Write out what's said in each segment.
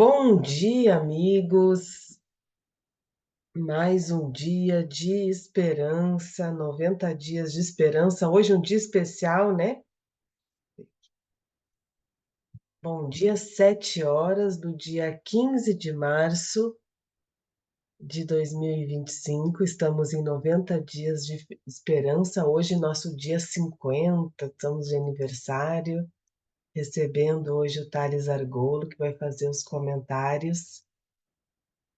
Bom dia, amigos. Mais um dia de esperança, 90 dias de esperança. Hoje é um dia especial, né? Bom dia, 7 horas do dia 15 de março de 2025. Estamos em 90 dias de esperança. Hoje, nosso dia 50, estamos de aniversário. Recebendo hoje o Thales Argolo, que vai fazer os comentários.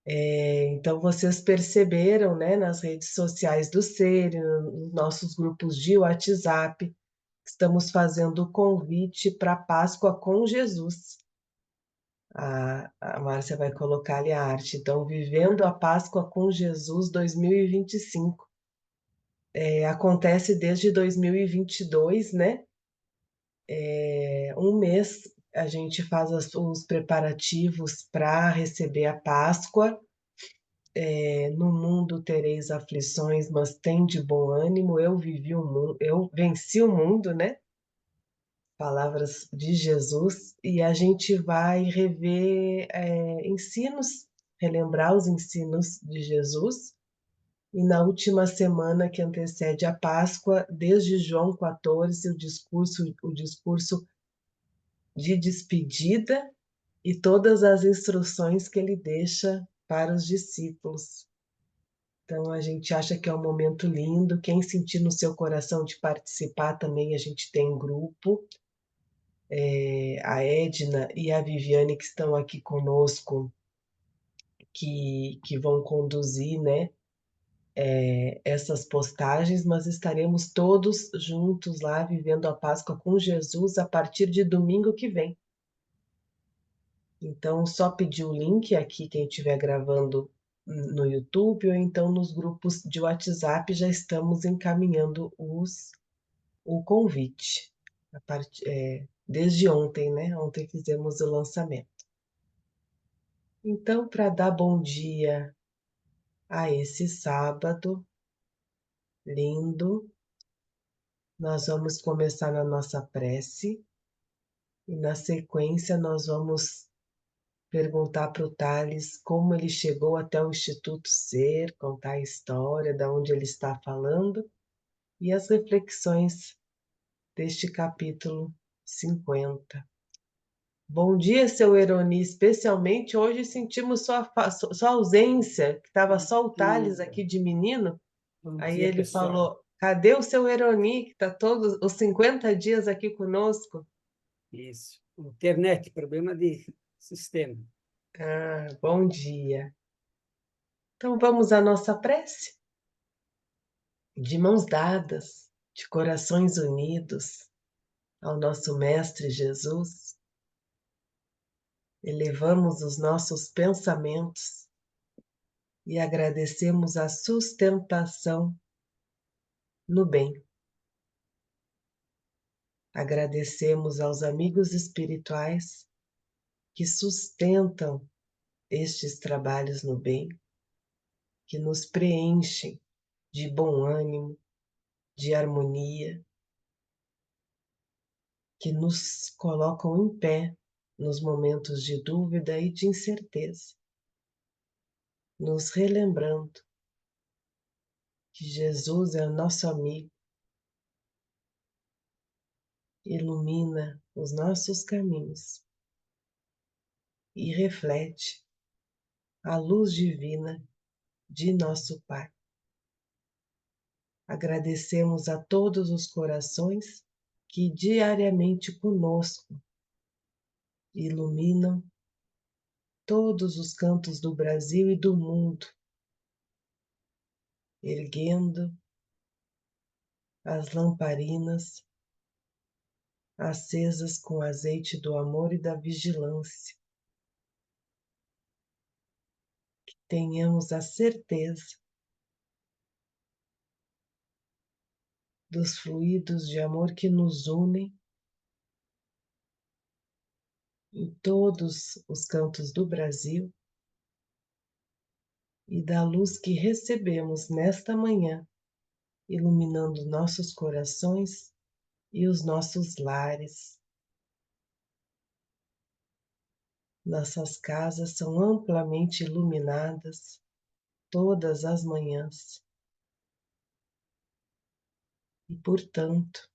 Então, vocês perceberam, né, nas redes sociais do Ser, nos nossos grupos de WhatsApp, estamos fazendo o convite para a Páscoa com Jesus. A Márcia vai colocar ali a arte. Então, Vivendo a Páscoa com Jesus 2025. Acontece desde 2022, né? Um mês a gente faz os preparativos para receber a Páscoa. No mundo tereis aflições, mas tende bom ânimo. Eu vivi o mundo, eu venci o mundo, né? Palavras de Jesus. E a gente vai rever ensinos, relembrar os ensinos de Jesus. E na última semana que antecede a Páscoa, desde João 14, o discurso de despedida e todas as instruções que ele deixa para os discípulos. Então, a gente acha que é um momento lindo. Quem sentir no seu coração de participar também, a gente tem um grupo. A Edna e a Viviane, que estão aqui conosco, que vão conduzir, né, essas postagens, mas estaremos todos juntos lá, vivendo a Páscoa com Jesus a partir de domingo que vem. Então, só pedir o link aqui, quem estiver gravando no YouTube, ou então nos grupos de WhatsApp, já estamos encaminhando o convite. Desde ontem, né? Ontem fizemos o lançamento. Então, para dar bom dia a esse sábado lindo, nós vamos começar na nossa prece e, na sequência, nós vamos perguntar para o Thales como ele chegou até o Instituto Ser, contar a história, de onde ele está falando e as reflexões deste capítulo 50. Bom dia, seu Eroni. Especialmente hoje sentimos sua ausência, que estava só o Thales Dia. aqui de menino. Bom Aí dia, ele pessoal. falou: cadê o seu Eroni, que está todos os 50 dias aqui conosco? Isso. Internet, problema de sistema. Ah, bom dia. Então vamos à nossa prece? De mãos dadas, de corações unidos ao nosso Mestre Jesus, elevamos os nossos pensamentos e agradecemos a sustentação no bem. Agradecemos aos amigos espirituais que sustentam estes trabalhos no bem, que nos preenchem de bom ânimo, de harmonia, que nos colocam em pé nos momentos de dúvida e de incerteza, nos relembrando que Jesus é o nosso amigo, ilumina os nossos caminhos e reflete a luz divina de nosso Pai. Agradecemos a todos os corações que diariamente conosco iluminam todos os cantos do Brasil e do mundo, erguendo as lamparinas acesas com azeite do amor e da vigilância. Tenhamos a certeza dos fluidos de amor que nos unem em todos os cantos do Brasil e da luz que recebemos nesta manhã, iluminando nossos corações e os nossos lares. Nossas casas são amplamente iluminadas todas as manhãs e, portanto,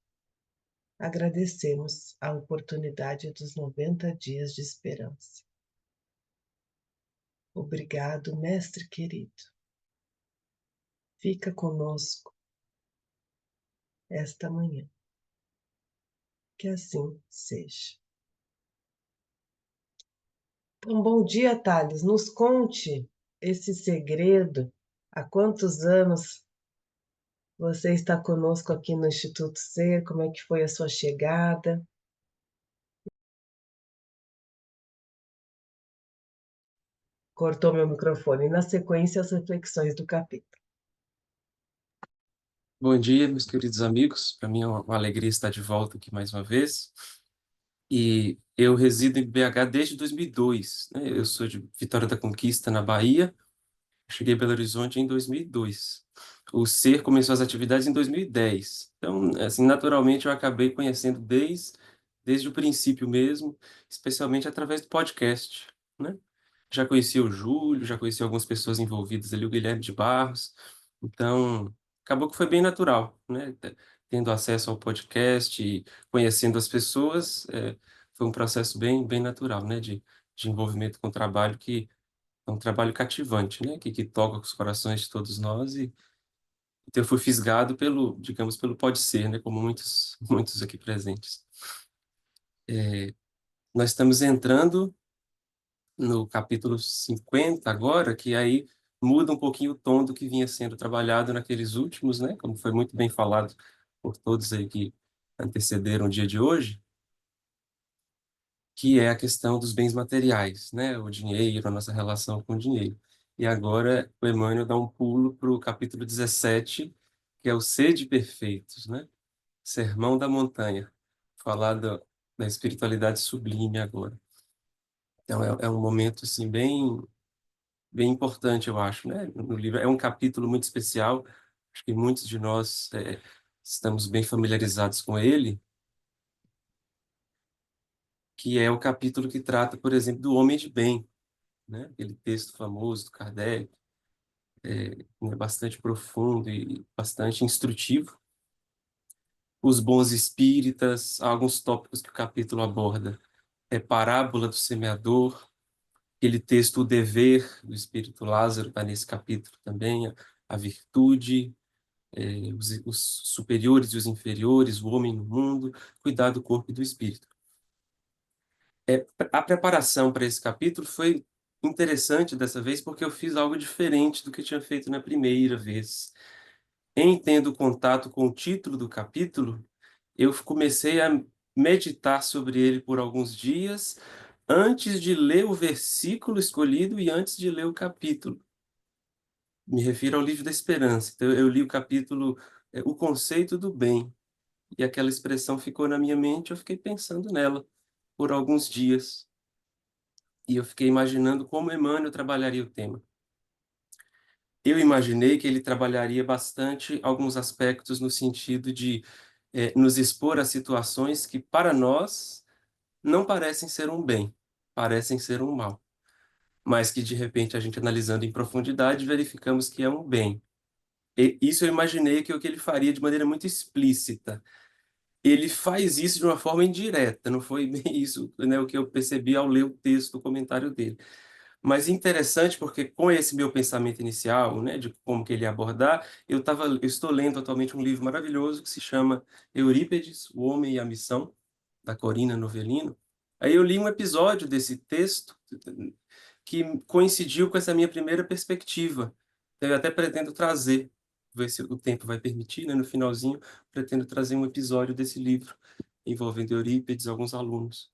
agradecemos a oportunidade dos 90 dias de esperança. Obrigado, mestre querido. Fica conosco esta manhã. Que assim seja. Um bom dia, Thales. Nos conte esse segredo. Há quantos anos você está conosco aqui no Instituto Ser? Como é que foi a sua chegada? Cortou meu microfone. Na sequência, as reflexões do capítulo. Bom dia, meus queridos amigos. Para mim é uma alegria estar de volta aqui mais uma vez. E eu resido em BH desde 2002, né? Eu sou de Vitória da Conquista, na Bahia. Cheguei a Belo Horizonte em 2002. O SER começou as atividades em 2010. Então, assim, naturalmente eu acabei conhecendo desde o princípio mesmo, especialmente através do podcast, né? Já conheci o Júlio, já conheci algumas pessoas envolvidas ali, o Guilherme de Barros. Então, acabou que foi bem natural, né? Tendo acesso ao podcast e conhecendo as pessoas, foi um processo bem natural, né? De envolvimento com o trabalho que é um trabalho cativante, né? Que toca com os corações de todos nós e então eu fui fisgado pelo, digamos, pelo pode ser, né? Como muitos, muitos aqui presentes. Nós estamos entrando no capítulo 50 agora, que aí muda um pouquinho o tom do que vinha sendo trabalhado naqueles últimos, né? Como foi muito bem falado por todos aí que antecederam o dia de hoje, que é a questão dos bens materiais, né? O dinheiro, a nossa relação com o dinheiro. E agora o Emmanuel dá um pulo para o capítulo 17, que é o Sede Perfeitos, né? Sermão da Montanha, falar da espiritualidade sublime agora. Então é um momento assim bem importante, eu acho, né? No livro é um capítulo muito especial. Acho que muitos de nós estamos bem familiarizados com ele, que é o capítulo que trata, por exemplo, do homem de bem, né? Aquele texto famoso do Kardec, bastante profundo e bastante instrutivo. Os bons espíritas, há alguns tópicos que o capítulo aborda. É parábola do semeador, aquele texto O Dever, do Espírito Lázaro, está nesse capítulo também, a virtude, os superiores e os inferiores, o homem no mundo, cuidar do corpo e do espírito. A preparação para esse capítulo foi interessante dessa vez, porque eu fiz algo diferente do que eu tinha feito na primeira vez. Em tendo contato com o título do capítulo, eu comecei a meditar sobre ele por alguns dias, antes de ler o versículo escolhido e antes de ler o capítulo. Me refiro ao Livro da Esperança. Então, eu li o capítulo, O Conceito do Bem, e aquela expressão ficou na minha mente, eu fiquei pensando nela por alguns dias. E eu fiquei imaginando como Emmanuel trabalharia o tema. Eu imaginei que ele trabalharia bastante alguns aspectos no sentido de nos expor a situações que, para nós, não parecem ser um bem, parecem ser um mal, mas que, de repente, a gente analisando em profundidade, verificamos que é um bem. E isso eu imaginei que é o que ele faria de maneira muito explícita. Ele faz isso de uma forma indireta, não foi bem isso, né, o que eu percebi ao ler o texto, o comentário dele. Mas interessante porque com esse meu pensamento inicial, né, de como que ele ia abordar, eu estou lendo atualmente um livro maravilhoso que se chama Eurípides, O Homem e a Missão, da Corina Novellino. Aí eu li um episódio desse texto que coincidiu com essa minha primeira perspectiva. Eu até pretendo trazer, ver se o tempo vai permitir, né, no finalzinho, pretendo trazer um episódio desse livro envolvendo Eurípides e alguns alunos.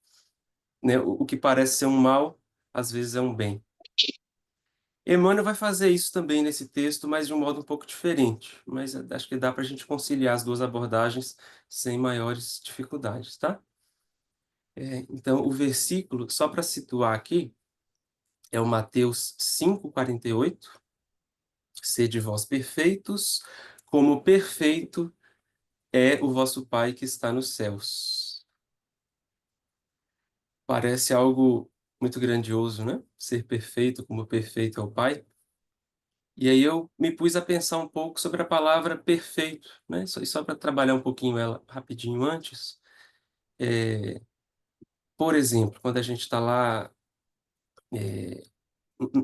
Né, o que parece ser um mal, às vezes é um bem. Emmanuel vai fazer isso também nesse texto, mas de um modo um pouco diferente. Mas acho que dá para a gente conciliar as duas abordagens sem maiores dificuldades, tá? Então, o versículo, só para situar aqui, é o Mateus 5,48. Sede vós perfeitos, como perfeito é o vosso Pai que está nos céus. Parece algo muito grandioso, né? Ser perfeito como perfeito é o Pai. E aí eu me pus a pensar um pouco sobre a palavra perfeito, né? Só para trabalhar um pouquinho ela rapidinho antes. Por exemplo, quando a gente está lá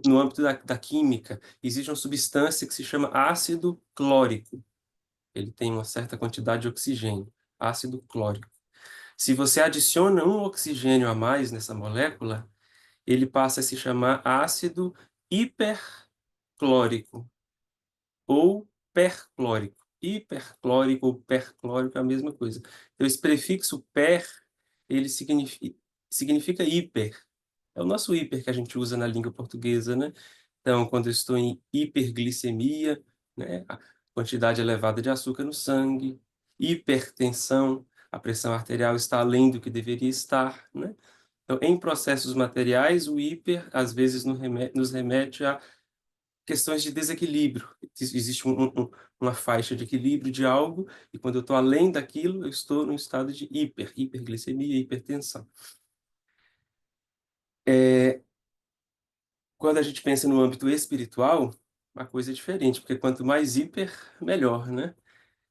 no âmbito da química, existe uma substância que se chama ácido clórico. Ele tem uma certa quantidade de oxigênio, ácido clórico. Se você adiciona um oxigênio a mais nessa molécula, ele passa a se chamar ácido hiperclórico ou perclórico. Hiperclórico ou perclórico é a mesma coisa. Então, esse prefixo per, ele significa hiper. É o nosso hiper que a gente usa na língua portuguesa, né? Então, quando eu estou em hiperglicemia, né, a quantidade elevada de açúcar no sangue, hipertensão, a pressão arterial está além do que deveria estar, né? Então, em processos materiais, o hiper, às vezes, nos remete a questões de desequilíbrio. Existe uma faixa de equilíbrio de algo, e quando eu estou além daquilo, eu estou num estado de hiperglicemia, hipertensão. Quando a gente pensa no âmbito espiritual, a coisa é diferente, porque quanto mais hiper, melhor, né?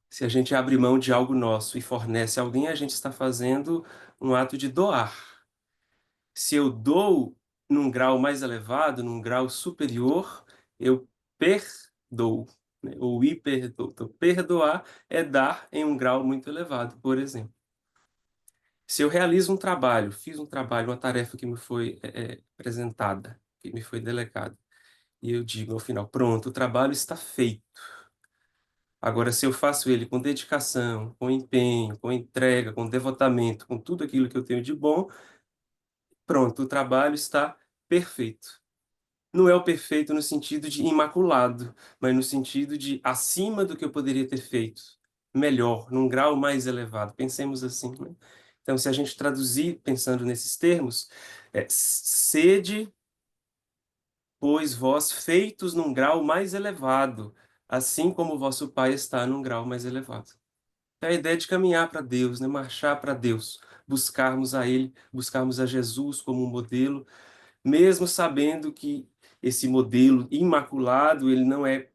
Se a gente abre mão de algo nosso e fornece a alguém, a gente está fazendo um ato de doar. Se eu dou num grau mais elevado, num grau superior, eu perdoo, né? Ou hiperdoo. Então, perdoar é dar em um grau muito elevado, por exemplo. Se eu realizo um trabalho, fiz um trabalho, uma tarefa que me foi apresentada, que me foi delegada, e eu digo ao final, pronto, o trabalho está feito. Agora, se eu faço ele com dedicação, com empenho, com entrega, com devotamento, com tudo aquilo que eu tenho de bom, pronto, o trabalho está perfeito. Não é o perfeito no sentido de imaculado, mas no sentido de acima do que eu poderia ter feito. Melhor, num grau mais elevado. Pensemos assim, né? Então, se a gente traduzir pensando nesses termos, sede, pois vós feitos num grau mais elevado, assim como o vosso Pai está num grau mais elevado. É a ideia de caminhar para Deus, né? Marchar para Deus, buscarmos a Ele, buscarmos a Jesus como um modelo, mesmo sabendo que esse modelo imaculado, ele não é,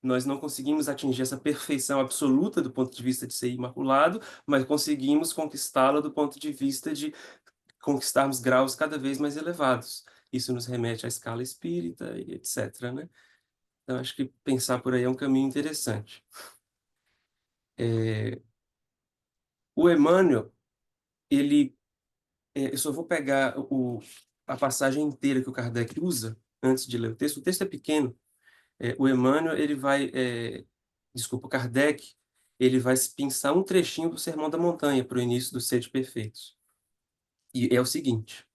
nós não conseguimos atingir essa perfeição absoluta do ponto de vista de ser imaculado, mas conseguimos conquistá-la do ponto de vista de conquistarmos graus cada vez mais elevados. Isso nos remete à escala espírita e etc, né? Então, acho que pensar por aí é um caminho interessante. O Emmanuel, ele eu só vou pegar a passagem inteira que o Kardec usa antes de ler o texto. O texto é pequeno. O Emmanuel, ele vai... desculpa, o Kardec, ele vai pensar um trechinho do Sermão da Montanha para o início do Sede Perfeitos. E é o seguinte: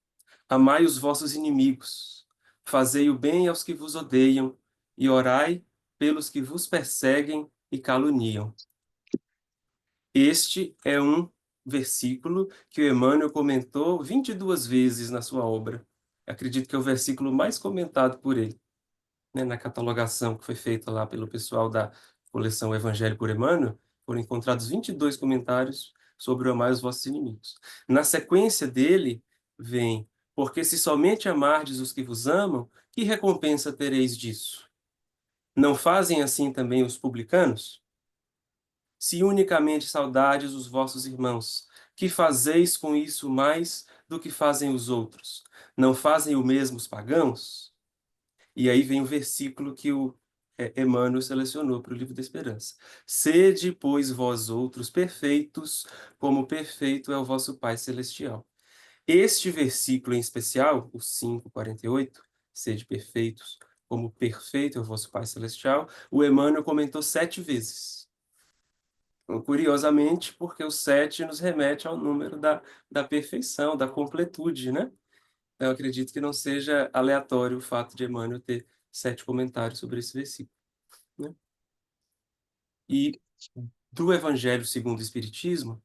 amai os vossos inimigos, fazei o bem aos que vos odeiam, e orai pelos que vos perseguem e caluniam. Este é um versículo que o Emmanuel comentou 22 vezes na sua obra. Acredito que é o versículo mais comentado por ele, né? Na catalogação que foi feita lá pelo pessoal da coleção Evangelho por Emmanuel, foram encontrados 22 comentários sobre o amar os vossos inimigos. Na sequência dele vem: porque se somente amardes os que vos amam, que recompensa tereis disso? Não fazem assim também os publicanos? Se unicamente saudardes os vossos irmãos, que fazeis com isso mais do que fazem os outros? Não fazem o mesmo os pagãos? E aí vem o versículo que o Emmanuel selecionou para o Livro da Esperança. Sede, pois, vós outros perfeitos, como perfeito é o vosso Pai Celestial. Este versículo em especial, o 5:48, sede perfeitos, como perfeito é o vosso Pai Celestial, o Emmanuel comentou 7 vezes. Curiosamente, porque o 7 nos remete ao número da perfeição, da completude, né? Eu acredito que não seja aleatório o fato de Emmanuel ter 7 comentários sobre esse versículo, né? E do Evangelho segundo o Espiritismo,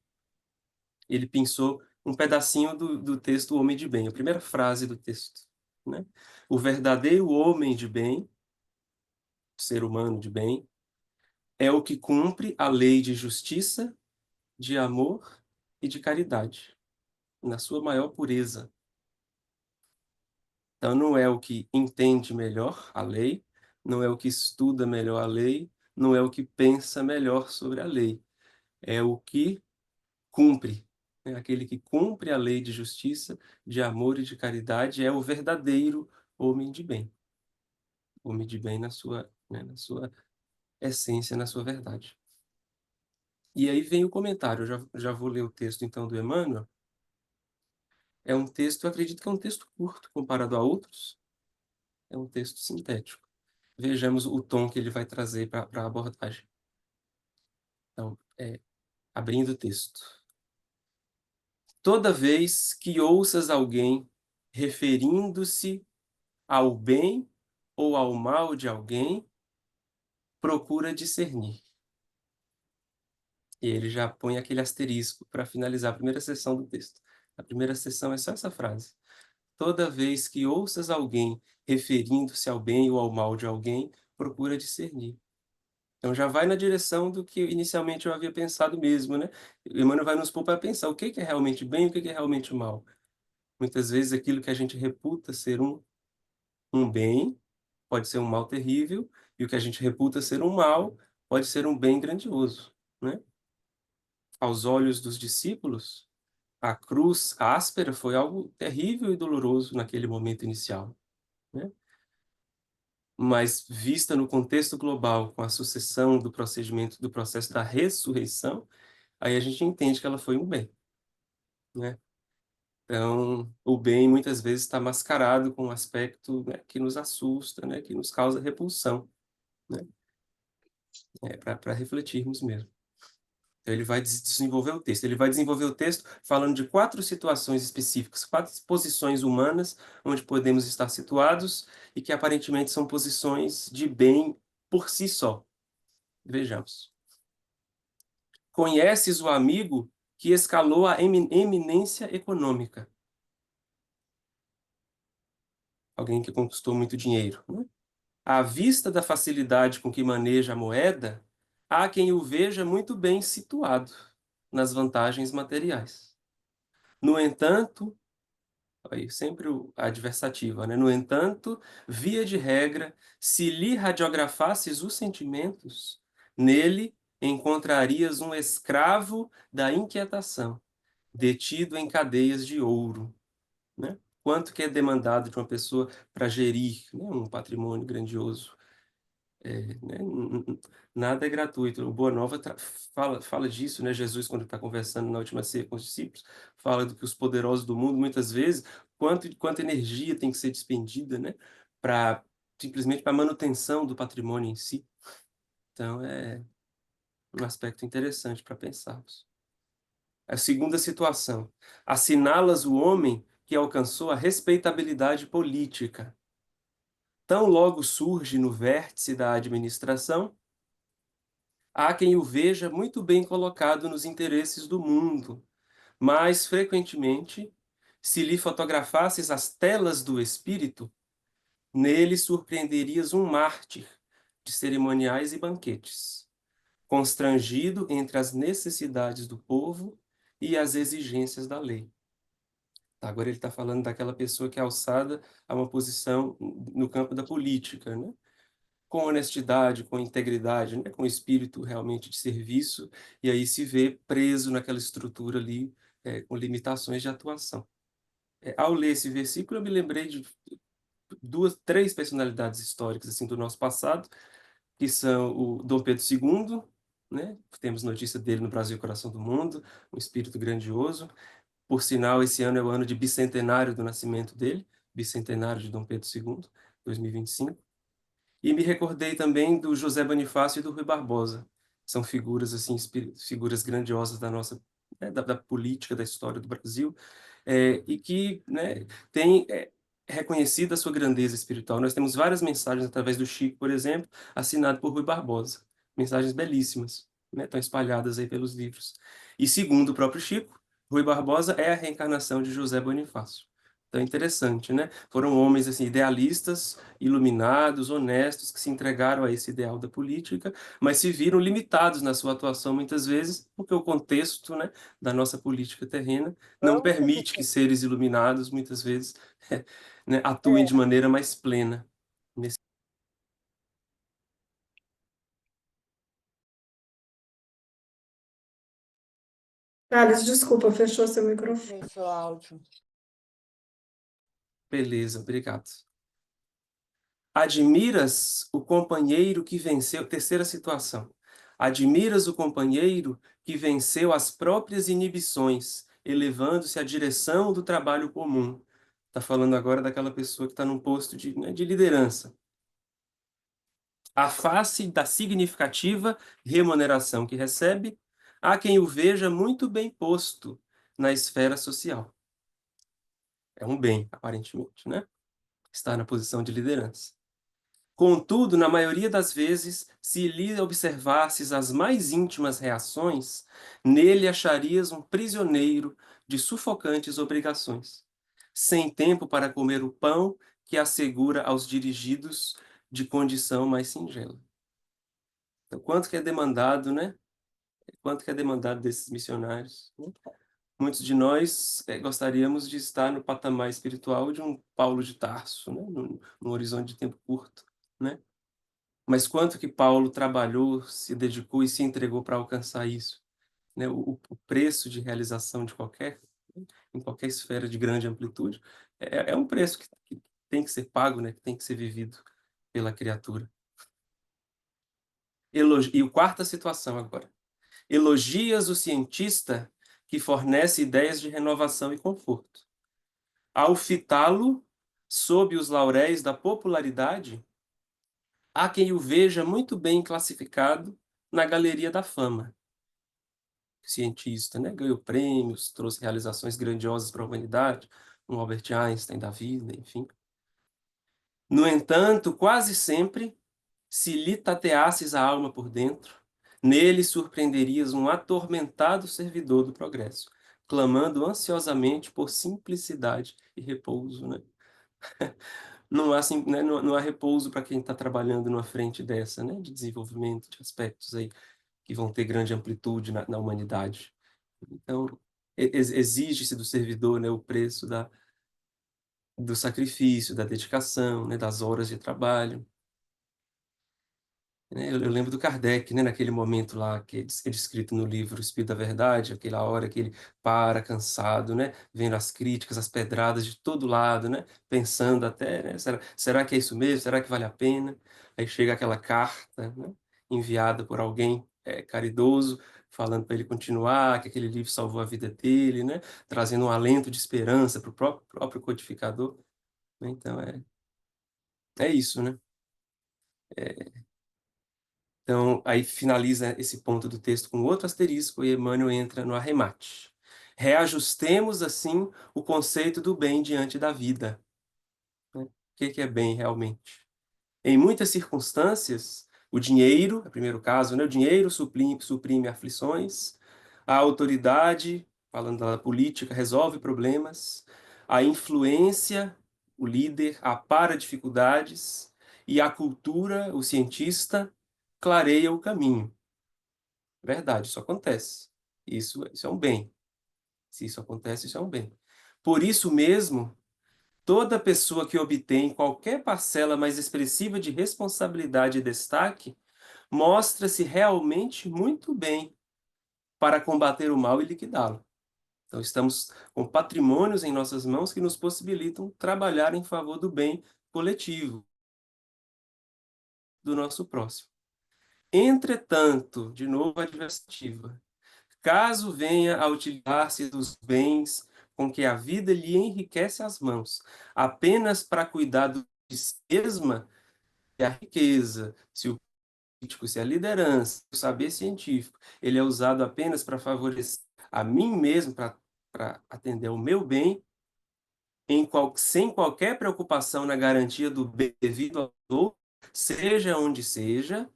ele pensou um pedacinho do texto O Homem de Bem, a primeira frase do texto, né? O verdadeiro homem de bem, ser humano de bem, é o que cumpre a lei de justiça, de amor e de caridade, na sua maior pureza. Então, não é o que entende melhor a lei, não é o que estuda melhor a lei, não é o que pensa melhor sobre a lei, é o que cumpre. É aquele que cumpre a lei de justiça, de amor e de caridade, é o verdadeiro homem de bem. Homem de bem na sua essência, na sua verdade. E aí vem o comentário, eu já vou ler o texto então do Emmanuel. É um texto, eu acredito que é um texto curto comparado a outros, é um texto sintético. Vejamos o tom que ele vai trazer para a abordagem. Então, abrindo o texto. Toda vez que ouças alguém referindo-se ao bem ou ao mal de alguém, procura discernir. E ele já põe aquele asterisco para finalizar a primeira seção do texto. A primeira seção é só essa frase. Toda vez que ouças alguém referindo-se ao bem ou ao mal de alguém, procura discernir. Então já vai na direção do que inicialmente eu havia pensado mesmo, né? O Emmanuel vai nos pôr para pensar o que é realmente bem e o que é realmente mal. Muitas vezes aquilo que a gente reputa ser um bem pode ser um mal terrível, e o que a gente reputa ser um mal pode ser um bem grandioso, né? Aos olhos dos discípulos, a cruz áspera foi algo terrível e doloroso naquele momento inicial, né? Mas vista no contexto global, com a sucessão do procedimento, do processo da ressurreição, aí a gente entende que ela foi um bem, né? Então, o bem muitas vezes está mascarado com um aspecto, né, que nos assusta, né, que nos causa repulsão, né? Para refletirmos mesmo. Então, ele vai desenvolver o texto. Ele vai desenvolver o texto falando de 4 situações específicas, 4 posições humanas onde podemos estar situados e que aparentemente são posições de bem por si só. Vejamos. Conheces o amigo que escalou a eminência econômica? Alguém que conquistou muito dinheiro, né? À vista da facilidade com que maneja a moeda, há quem o veja muito bem situado nas vantagens materiais. No entanto, aí sempre a adversativa, né? No entanto, via de regra, se lhe radiografasses os sentimentos, nele encontrarias um escravo da inquietação, detido em cadeias de ouro, né? Quanto que é demandado de uma pessoa para gerir, né, um patrimônio grandioso? Né? Nada é gratuito. O Boa Nova fala disso, né? Jesus, quando está conversando na última ceia com os discípulos, fala do que os poderosos do mundo, muitas vezes, quanta energia tem que ser despendida, né? Simplesmente para a manutenção do patrimônio em si. Então, é um aspecto interessante para pensarmos. A segunda situação. Assinalas o homem que alcançou a respeitabilidade política. Tão logo surge no vértice da administração, há quem o veja muito bem colocado nos interesses do mundo, mas, frequentemente, se lhe fotografasses as telas do espírito, nele surpreenderias um mártir de cerimoniais e banquetes, constrangido entre as necessidades do povo e as exigências da lei. Agora ele está falando daquela pessoa que é alçada a uma posição no campo da política, né? Com honestidade, com integridade, né? Com espírito realmente de serviço, e aí se vê preso naquela estrutura ali, com limitações de atuação. Ao ler esse versículo, eu me lembrei de três personalidades históricas assim do nosso passado, que são o Dom Pedro II, né? Temos notícia dele no Brasil Coração do Mundo, um espírito grandioso. Por sinal, esse ano é o ano de bicentenário do nascimento dele, bicentenário de Dom Pedro II, 2025. E me recordei também do José Bonifácio e do Rui Barbosa. São figuras assim, figuras grandiosas da nossa, né, da política, da história do Brasil, e que, né, têm reconhecido a sua grandeza espiritual. Nós temos várias mensagens através do Chico, por exemplo, assinado por Rui Barbosa. Mensagens belíssimas, né, estão espalhadas aí pelos livros. E segundo o próprio Chico, Rui Barbosa é a reencarnação de José Bonifácio. Então é interessante, né? Foram homens assim idealistas, iluminados, honestos, que se entregaram a esse ideal da política, mas se viram limitados na sua atuação muitas vezes, porque o contexto, né, da nossa política terrena não permite que seres iluminados muitas vezes né, atuem de maneira mais plena. Thales, desculpa, fechou seu microfone. Seu áudio. Beleza, obrigado. Admiras o companheiro que venceu. Terceira situação. Admiras o companheiro que venceu as próprias inibições, elevando-se à direção do trabalho comum. Está falando agora daquela pessoa que está num posto de, né, de liderança. A face da significativa remuneração que recebe, há quem o veja muito bem posto na esfera social. É um bem, aparentemente, né? Estar na posição de liderança. Contudo, na maioria das vezes, se lhe observasses as mais íntimas reações, nele acharias um prisioneiro de sufocantes obrigações, sem tempo para comer o pão que assegura aos dirigidos de condição mais singela. Então, quanto que é demandado, né? Quanto que é demandado desses missionários, né? Muitos de nós gostaríamos de estar no patamar espiritual de um Paulo de Tarso, né? Num horizonte de tempo curto, né? Mas quanto que Paulo trabalhou, se dedicou e se entregou para alcançar isso, né? O preço de realização de em qualquer esfera de grande amplitude, é um preço que tem que ser pago, né? Que tem que ser vivido pela criatura. E a quarta situação agora. Elogias o cientista que fornece ideias de renovação e conforto. Ao fitá-lo sob os lauréis da popularidade, há quem o veja muito bem classificado na galeria da fama. Cientista, né? Ganhou prêmios, trouxe realizações grandiosas para a humanidade, um Albert Einstein da vida, enfim. No entanto, quase sempre, se lhe tateasses a alma por dentro, nele surpreenderias um atormentado servidor do progresso, clamando ansiosamente por simplicidade e repouso, né? Não há, né, não há repouso para quem está trabalhando numa frente dessa, né, de desenvolvimento de aspectos aí que vão ter grande amplitude na humanidade. Então, exige-se do servidor, né, o preço do sacrifício, da dedicação, né, das horas de trabalho. Eu lembro do Kardec, né, naquele momento lá que é descrito no livro O Espírito da Verdade, aquela hora que ele para cansado, né, vendo as críticas, as pedradas de todo lado, né, pensando até, né, será que é isso mesmo? Será que vale a pena? Aí chega aquela carta, né, enviada por alguém caridoso, falando para ele continuar, que aquele livro salvou a vida dele, né, trazendo um alento de esperança para o próprio codificador. Então é isso, né? Então, aí finaliza esse ponto do texto com outro asterisco e Emmanuel entra no arremate. Reajustemos, assim, o conceito do bem diante da vida. Né? O que é bem realmente? Em muitas circunstâncias, o dinheiro, no primeiro caso, né, o dinheiro suprime aflições, a autoridade, falando da política, resolve problemas, a influência, o líder, apara dificuldades, e a cultura, o cientista, clareia o caminho. Verdade, isso acontece. Isso é um bem. Se isso acontece, isso é um bem. Por isso mesmo, toda pessoa que obtém qualquer parcela mais expressiva de responsabilidade e destaque mostra-se realmente muito bem para combater o mal e liquidá-lo. Então, estamos com patrimônios em nossas mãos que nos possibilitam trabalhar em favor do bem coletivo, do nosso próximo. Entretanto, de novo a adversativa, caso venha a utilizar-se dos bens com que a vida lhe enriquece as mãos, apenas para cuidar de si mesma, e a riqueza, se o político, se a liderança, o saber científico, ele é usado apenas para favorecer a mim mesmo, para atender ao meu bem, sem qualquer preocupação na garantia do bem devido ao outro, seja onde seja,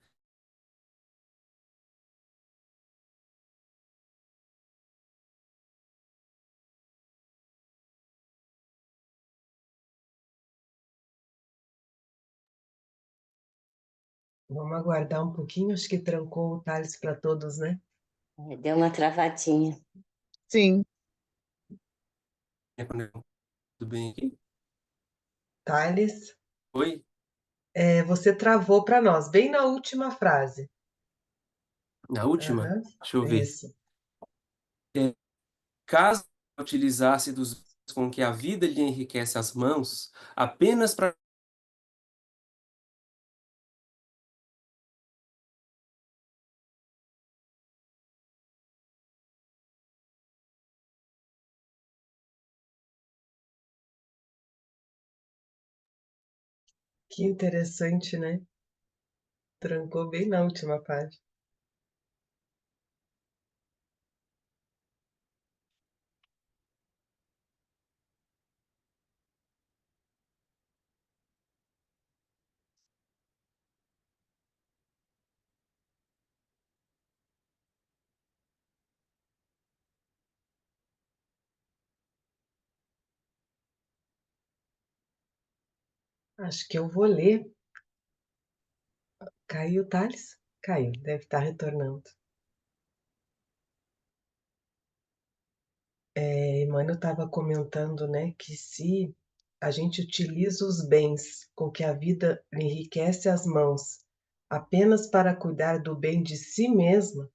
Vamos aguardar um pouquinho, acho que trancou o Thales para todos, né? Deu uma travadinha. Sim, Tudo bem aqui? Thales, Oi? você travou para nós, bem na última frase. Na última? Aham, Deixa eu ver. isso. Caso utilizasse dos com que a vida lhe enriquece as mãos, apenas para Que interessante, né? Trancou bem na última página. Acho que eu vou ler. Caiu, Thales? Caiu, deve estar retornando. Emmanuel estava comentando, né, que se a gente utiliza os bens com que a vida lhe enriquece as mãos apenas para cuidar do bem de si mesma,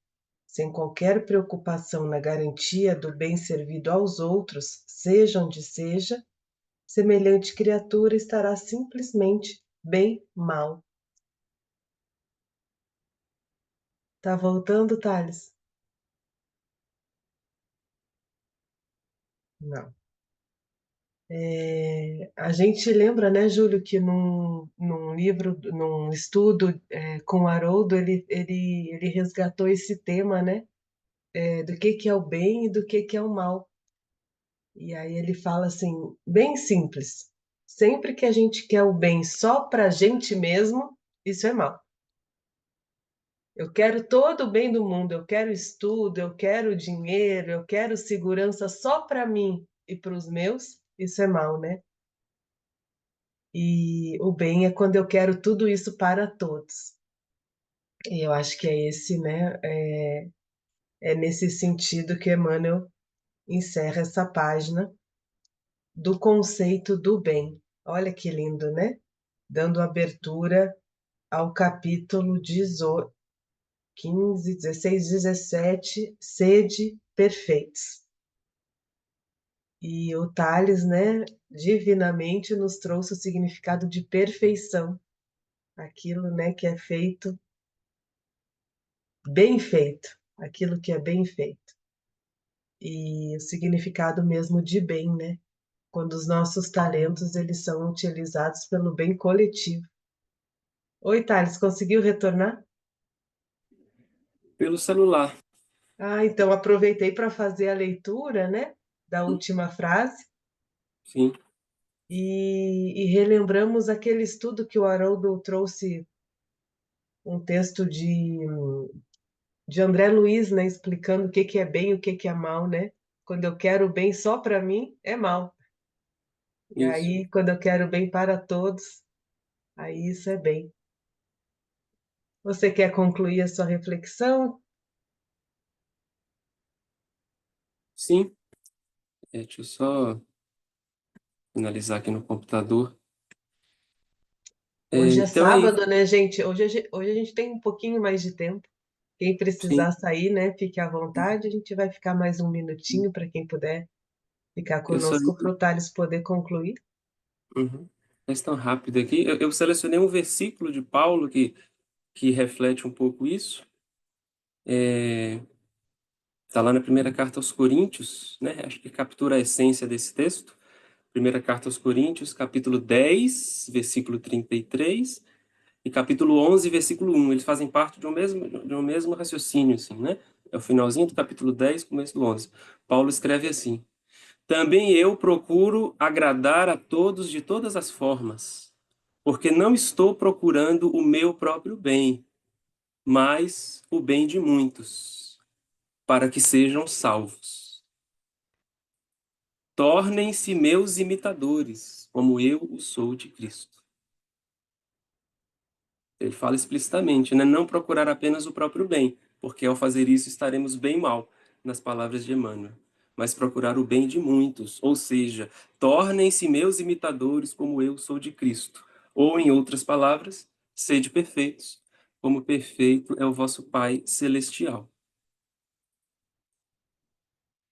sem qualquer preocupação na garantia do bem servido aos outros, seja onde seja, semelhante criatura estará simplesmente bem mal. Tá voltando, Thales? Não. A gente lembra, né, Júlio, que num livro, num estudo com Haroldo, ele resgatou esse tema, né, do que é o bem e do que é o mal. E aí ele fala assim, bem simples, sempre que a gente quer o bem só para a gente mesmo, isso é mal. Eu quero todo o bem do mundo, eu quero estudo, eu quero dinheiro, eu quero segurança só para mim e para os meus, isso é mal, né? E o bem é quando eu quero tudo isso para todos. E eu acho que é esse, né? É nesse sentido que Emmanuel encerra essa página do conceito do bem. Olha que lindo, né? Dando abertura ao capítulo 18, 15, 16, 17, sede perfeitos. E o Tales, né, divinamente nos trouxe o significado de perfeição, aquilo, né, que é feito bem feito, aquilo que é bem feito. E o significado mesmo de bem, né? Quando os nossos talentos eles são utilizados pelo bem coletivo. Oi, Thales, conseguiu retornar? pelo celular. Ah, então aproveitei para fazer a leitura, né, da última frase Sim, e relembramos aquele estudo que o Haroldo trouxe, um texto de André Luiz, né, explicando o que é bem e o que é mal, né? Quando eu quero o bem só para mim, é mal. E isso. aí, quando eu quero bem para todos, aí isso é bem. Você quer concluir a sua reflexão? Sim. Deixa eu só finalizar aqui no computador. Hoje é Então é isso. sábado, né, gente? Hoje a gente tem um pouquinho mais de tempo. Quem Sim. precisar sair, né, fique à vontade. A gente vai ficar mais um minutinho para quem puder ficar Eu só conosco para o Thales poder concluir. Uhum. Mas tão rápido aqui. Eu selecionei um versículo de Paulo que reflete um pouco isso. Está lá na primeira carta aos Coríntios, né? Acho que captura a essência desse texto. Primeira carta aos Coríntios, capítulo 10, versículo 33, e capítulo 11, versículo 1. Eles fazem parte de um mesmo raciocínio, assim, né? É o finalzinho do capítulo 10, começo do 11. Paulo escreve assim: Também eu procuro agradar a todos de todas as formas, porque não estou procurando o meu próprio bem, mas o bem de muitos, para que sejam salvos. Tornem-se meus imitadores, como eu o sou de Cristo. Ele fala explicitamente, né? Não procurar apenas o próprio bem, porque ao fazer isso estaremos bem mal, nas palavras de Emmanuel, mas procurar o bem de muitos, ou seja, tornem-se meus imitadores como eu sou de Cristo. Ou, em outras palavras, sede perfeitos, como perfeito é o vosso Pai celestial.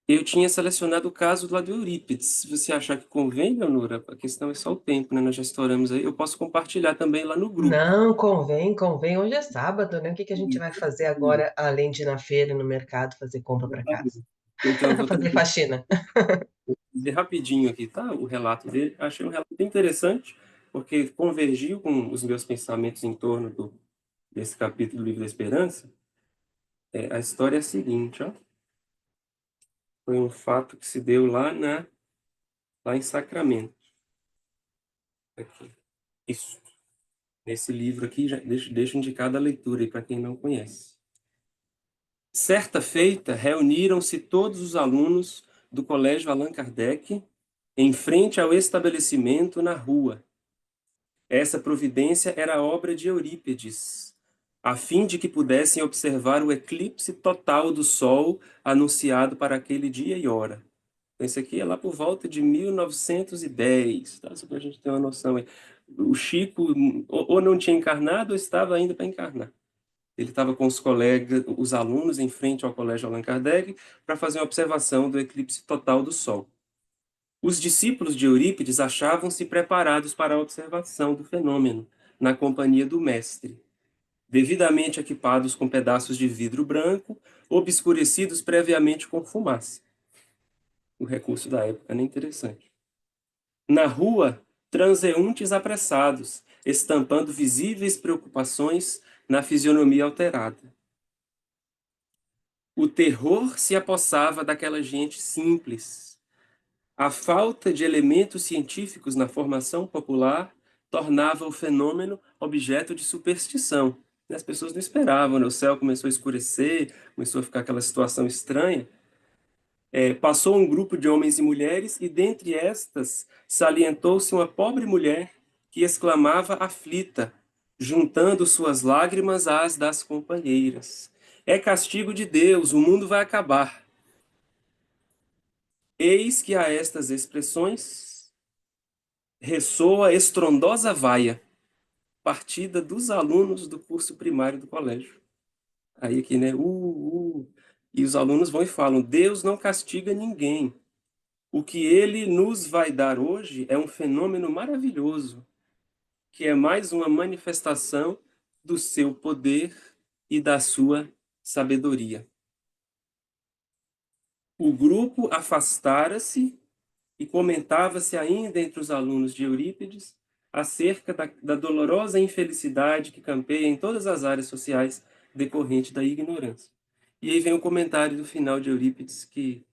Eu tinha selecionado o caso lá do Eurípides. Se você achar que convém, Leonora, a questão é só o tempo, né? Nós já estouramos aí. Eu posso compartilhar também lá no grupo. Não, convém, convém. Hoje é sábado, né? O que que a gente vai fazer agora, além de ir na feira e no mercado fazer compra para casa? Então, eu vou Fazer faxina. dizer rapidinho aqui, tá? O relato dele. Achei um relato bem interessante, porque convergiu com os meus pensamentos em torno desse capítulo do Livro da Esperança. A história é a seguinte, ó. Foi um fato que se deu lá em Sacramento. Aqui. Isso. Nesse livro aqui, já deixo indicada a leitura aí para quem não conhece. Certa feita, reuniram-se todos os alunos do Colégio Allan Kardec em frente ao estabelecimento na rua. Essa providência era obra de Eurípides, a fim de que pudessem observar o eclipse total do Sol anunciado para aquele dia e hora. Então, isso aqui é lá por volta de 1910, tá? Só para a gente ter uma noção aí. O Chico ou não tinha encarnado ou estava ainda para encarnar. Ele estava com os colegas, os alunos, em frente ao Colégio Allan Kardec, para fazer uma observação do eclipse total do Sol. Os discípulos de Eurípides achavam-se preparados para a observação do fenômeno, na companhia do mestre, devidamente equipados com pedaços de vidro branco, obscurecidos previamente com fumaça. O recurso da época era interessante. Na rua, transeuntes apressados, estampando visíveis preocupações na fisionomia alterada. O terror se apossava daquela gente simples. A falta de elementos científicos na formação popular tornava o fenômeno objeto de superstição. As pessoas não esperavam, né? O céu começou a escurecer, começou a ficar aquela situação estranha. Passou um grupo de homens e mulheres, e dentre estas salientou-se uma pobre mulher que exclamava aflita, juntando suas lágrimas às das companheiras: é castigo de Deus, o mundo vai acabar. Eis que a estas expressões ressoa estrondosa vaia, partida dos alunos do curso primário do colégio. Aí aqui, né? E os alunos vão e falam: Deus não castiga ninguém. O que ele nos vai dar hoje é um fenômeno maravilhoso, que é mais uma manifestação do seu poder e da sua sabedoria. O grupo afastara-se e comentava-se ainda entre os alunos de Eurípides acerca da dolorosa infelicidade que campeia em todas as áreas sociais decorrente da ignorância. E aí vem o comentário do final de Eurípides que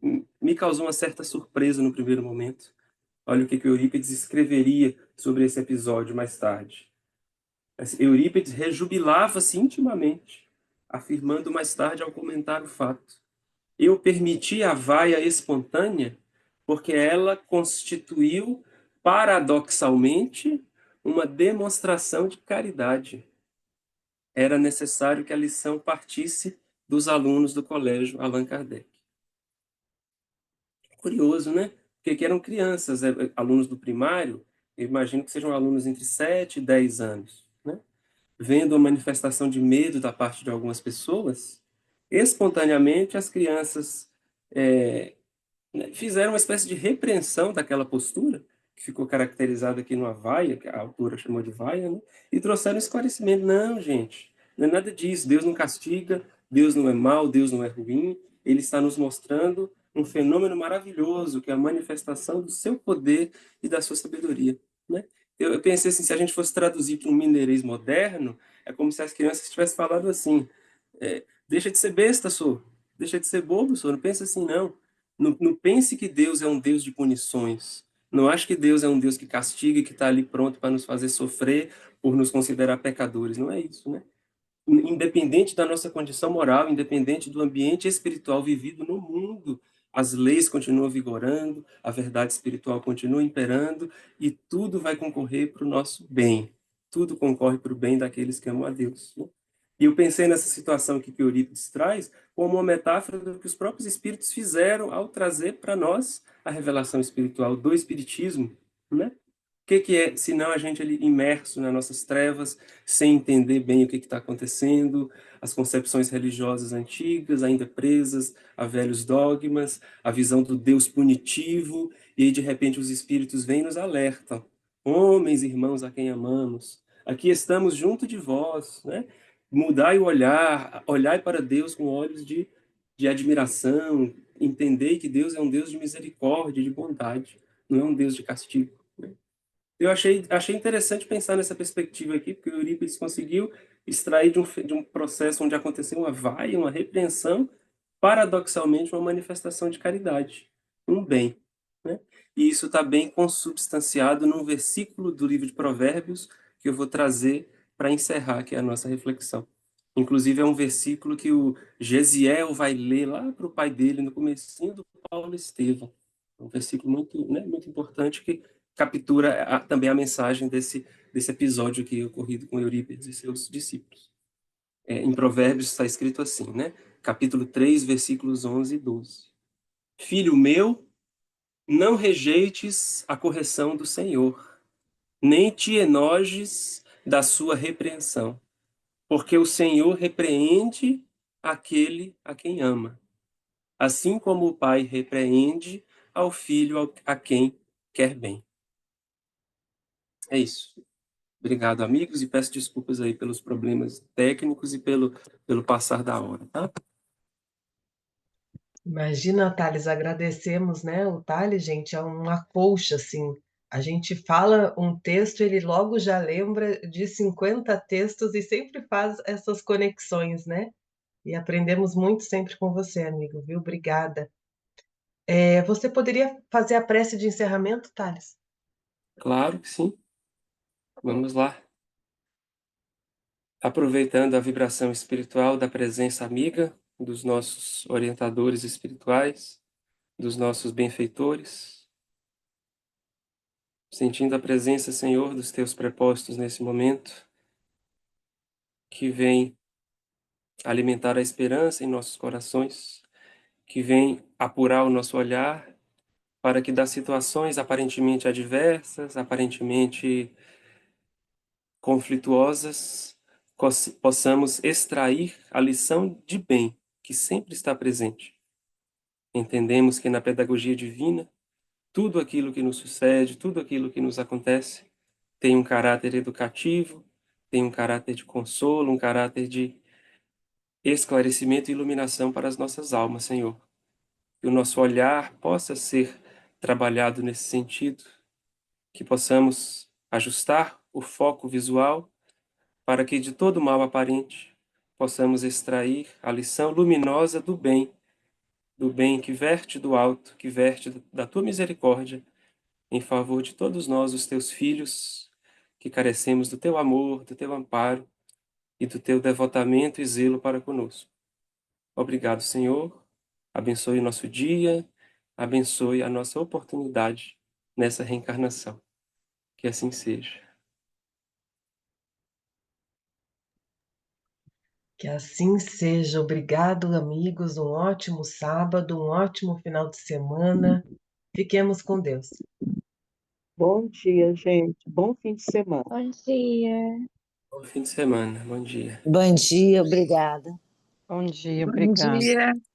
me causou uma certa surpresa no primeiro momento. Olha o que Eurípides escreveria sobre esse episódio mais tarde. Eurípides rejubilava-se intimamente, afirmando mais tarde ao comentar o fato: eu permiti a vaia espontânea porque ela constituiu, paradoxalmente, uma demonstração de caridade. Era necessário que a lição partisse dos alunos do colégio Allan Kardec. Curioso, né? Porque eram crianças, alunos do primário, eu imagino que sejam alunos entre 7 e 10 anos, né? Vendo a manifestação de medo da parte de algumas pessoas, espontaneamente as crianças fizeram uma espécie de repreensão daquela postura, que ficou caracterizada aqui numa vaia, que a autora chamou de vaia, né? E trouxeram esclarecimento. Não, gente, não é nada disso. Deus não castiga, Deus não é mau, Deus não é ruim. Ele está nos mostrando um fenômeno maravilhoso, que é a manifestação do seu poder e da sua sabedoria, né? Eu pensei assim, se a gente fosse traduzir para um mineirês moderno, é como se as crianças tivessem falado assim: deixa de ser besta, sou. Deixa de ser bobo, sou. Não pensa assim, não. Não pense que Deus é um Deus de punições. Não acho que Deus é um Deus que castiga e que está ali pronto para nos fazer sofrer por nos considerar pecadores. Não é isso, né? Independente da nossa condição moral, independente do ambiente espiritual vivido no mundo, as leis continuam vigorando, a verdade espiritual continua imperando e tudo vai concorrer para o nosso bem. tudo concorre para o bem daqueles que amam a Deus. Né? E eu pensei nessa situação que Eurípides traz como uma metáfora do que os próprios espíritos fizeram ao trazer para nós a revelação espiritual do espiritismo, né? O que é, senão a gente ali imerso nas nossas trevas, sem entender bem o que está acontecendo, as concepções religiosas antigas, ainda presas a velhos dogmas, a visão do Deus punitivo, e aí de repente os espíritos vêm e nos alertam. Homens, irmãos a quem amamos, aqui estamos junto de vós, né? Mudai o olhar, olhai para Deus com olhos de admiração, entender que Deus é um Deus de misericórdia, de bondade, não é um Deus de castigo. Né? Eu achei interessante pensar nessa perspectiva aqui, porque o Eurípides conseguiu extrair de um processo onde aconteceu uma vaia, uma repreensão, paradoxalmente uma manifestação de caridade, um bem. Né? E isso está bem consubstanciado num versículo do livro de Provérbios que eu vou trazer para encerrar aqui a nossa reflexão. Inclusive é um versículo que o Gesiel vai ler lá para o pai dele no comecinho do Paulo Estevão. É um versículo muito, né, muito importante que captura também a mensagem desse episódio aqui ocorrido com Eurípides e seus discípulos. Em Provérbios está escrito assim, né? Capítulo 3, versículos 11 e 12. Filho meu, não rejeites a correção do Senhor, nem te enojes da sua repreensão, porque o Senhor repreende aquele a quem ama, assim como o pai repreende ao filho a quem quer bem. É isso. Obrigado, amigos, e peço desculpas aí pelos problemas técnicos e pelo passar da hora, tá? Imagina, Thales, agradecemos, né? O Thales, gente, é uma colcha, assim. A gente fala um texto, ele logo já lembra de 50 textos e sempre faz essas conexões, né? E aprendemos muito sempre com você, amigo, viu? Obrigada. Você poderia fazer a prece de encerramento, Thales? Claro que sim. Vamos lá. Aproveitando a vibração espiritual da presença amiga dos nossos orientadores espirituais, dos nossos benfeitores, sentindo a presença, Senhor, dos teus prepostos nesse momento, que vem alimentar a esperança em nossos corações, que vem apurar o nosso olhar para que das situações aparentemente adversas, aparentemente conflituosas, possamos extrair a lição de bem que sempre está presente. Entendemos que na pedagogia divina, tudo aquilo que nos sucede, tudo aquilo que nos acontece, tem um caráter educativo, tem um caráter de consolo, um caráter de esclarecimento e iluminação para as nossas almas, Senhor. Que o nosso olhar possa ser trabalhado nesse sentido, que possamos ajustar o foco visual para que de todo mal aparente possamos extrair a lição luminosa do bem que verte do alto, que verte da tua misericórdia em favor de todos nós, os teus filhos, que carecemos do teu amor, do teu amparo e do teu devotamento e zelo para conosco. Obrigado, Senhor. Abençoe o nosso dia, abençoe a nossa oportunidade nessa reencarnação. Que assim seja. Que assim seja. Obrigado, amigos. Um ótimo sábado, um ótimo final de semana. Fiquemos com Deus. Bom dia, gente. Bom fim de semana. Bom dia. Bom fim de semana. Bom dia. Bom dia, obrigada. Bom dia, Bom obrigada. dia.